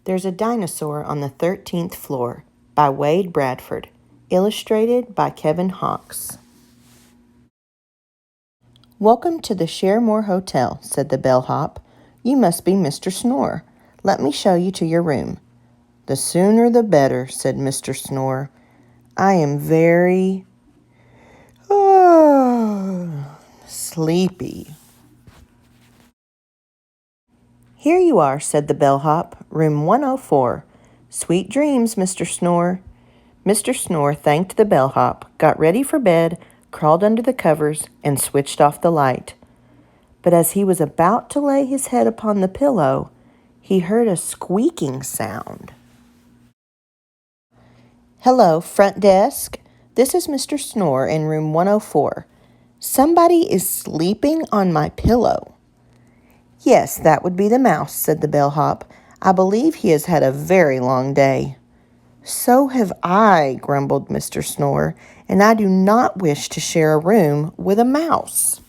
There's a Dinosaur on the 13th Floor by Wade Bradford, illustrated by Kevin Hawks. "Welcome to the Shermore Hotel," said the bellhop. "You must be Mr. Snore. Let me show you to your room." "The sooner the better," said Mr. Snore. "I am very sleepy." "Here you are," said the bellhop. "Room 104. Sweet dreams, Mr. Snore." Mr. Snore thanked the bellhop, got ready for bed, crawled under the covers, and switched off the light. But as he was about to lay his head upon the pillow, he heard a squeaking sound. "Hello, front desk. This is Mr. Snore in room 104. Somebody is sleeping on my pillow." "Yes, that would be the mouse," said the bellhop. "I believe he has had a very long day." "So have I," grumbled Mr. Snore, "and I do not wish to share a room with a mouse."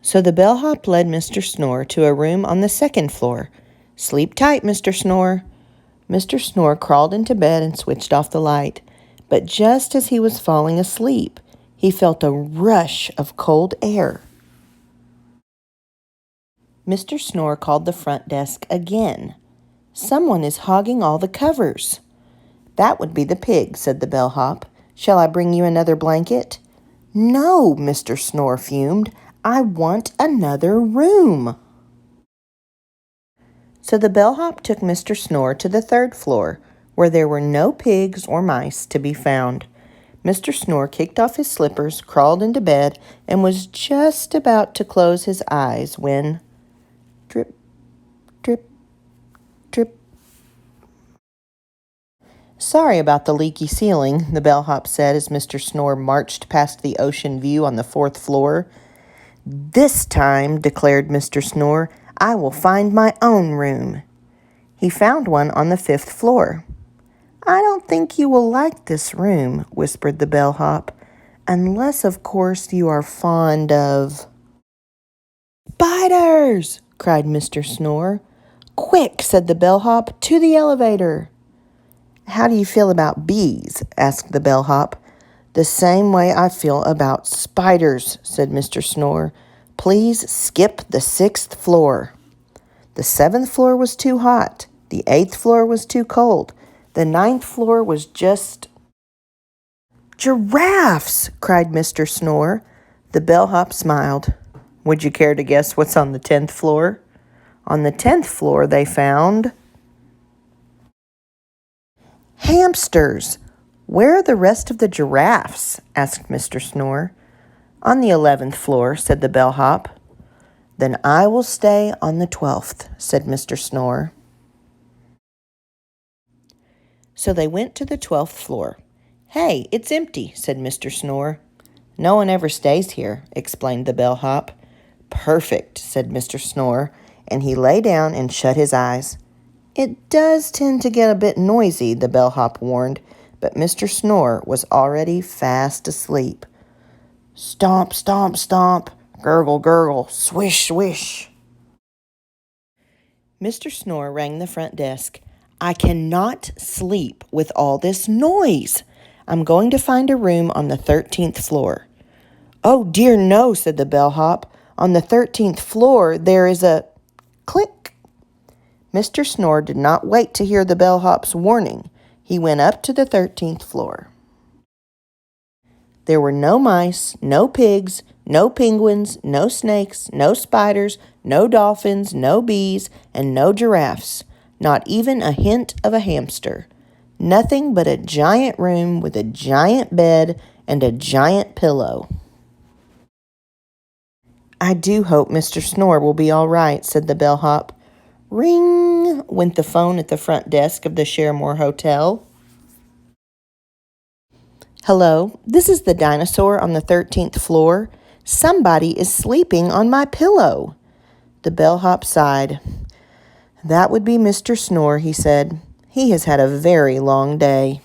So the bellhop led Mr. Snore to a room on the 2nd floor. "Sleep tight, Mr. Snore." Mr. Snore crawled into bed and switched off the light. But just as he was falling asleep, he felt a rush of cold air. Mr. Snore called the front desk again. "Someone is hogging all the covers." "That would be the pig," said the bellhop. "Shall I bring you another blanket?" "No," Mr. Snore fumed. "I want another room." So the bellhop took Mr. Snore to the 3rd floor, where there were no pigs or mice to be found. Mr. Snore kicked off his slippers, crawled into bed, and was just about to close his eyes when drip, drip, drip. "Sorry about the leaky ceiling," the bellhop said as Mr. Snore marched past the ocean view on the 4th floor. "This time," declared Mr. Snore, "I will find my own room." He found one on the 5th floor. "I don't think you will like this room," whispered the bellhop, "unless, of course, you are fond of—" "Spiders!" cried Mr. Snore. "Quick," said the bellhop, "to the elevator." "How do you feel about bees?" asked the bellhop. "The same way I feel about spiders," said Mr. Snore. "Please skip the 6th floor." The 7th floor was too hot. The 8th floor was too cold. The 9th floor was just— "Giraffes!" cried Mr. Snore. The bellhop smiled. "Would you care to guess what's on the 10th floor?" On the 10th floor they found hamsters. "Where are the rest of the giraffes?" asked Mr. Snore. "On the 11th floor," said the bellhop. "Then I will stay on the 12th," said Mr. Snore. So they went to the 12th floor. "Hey, it's empty," said Mr. Snore. "No one ever stays here," explained the bellhop. "Perfect," said Mr. Snore, and he lay down and shut his eyes. "It does tend to get a bit noisy," the bellhop warned, but Mr. Snore was already fast asleep. "Stomp, stomp, stomp, gurgle, gurgle, swish, swish." Mr. Snore rang the front desk. "I cannot sleep with all this noise. I'm going to find a room on the 13th floor." "Oh, dear no," said the bellhop. "On the 13th floor there is a—" Click! Mr. Snore did not wait to hear the bellhop's warning. He went up to the 13th floor. There were no mice, no pigs, no penguins, no snakes, no spiders, no dolphins, no bees, and no giraffes. Not even a hint of a hamster. Nothing but a giant room with a giant bed and a giant pillow. "I do hope Mr. Snore will be all right," said the bellhop. Ring! Went the phone at the front desk of the Shermore Hotel. "Hello, this is the Dinosaur on the 13th floor. Somebody is sleeping on my pillow." The bellhop sighed. "That would be Mr. Snore," he said. "He has had a very long day."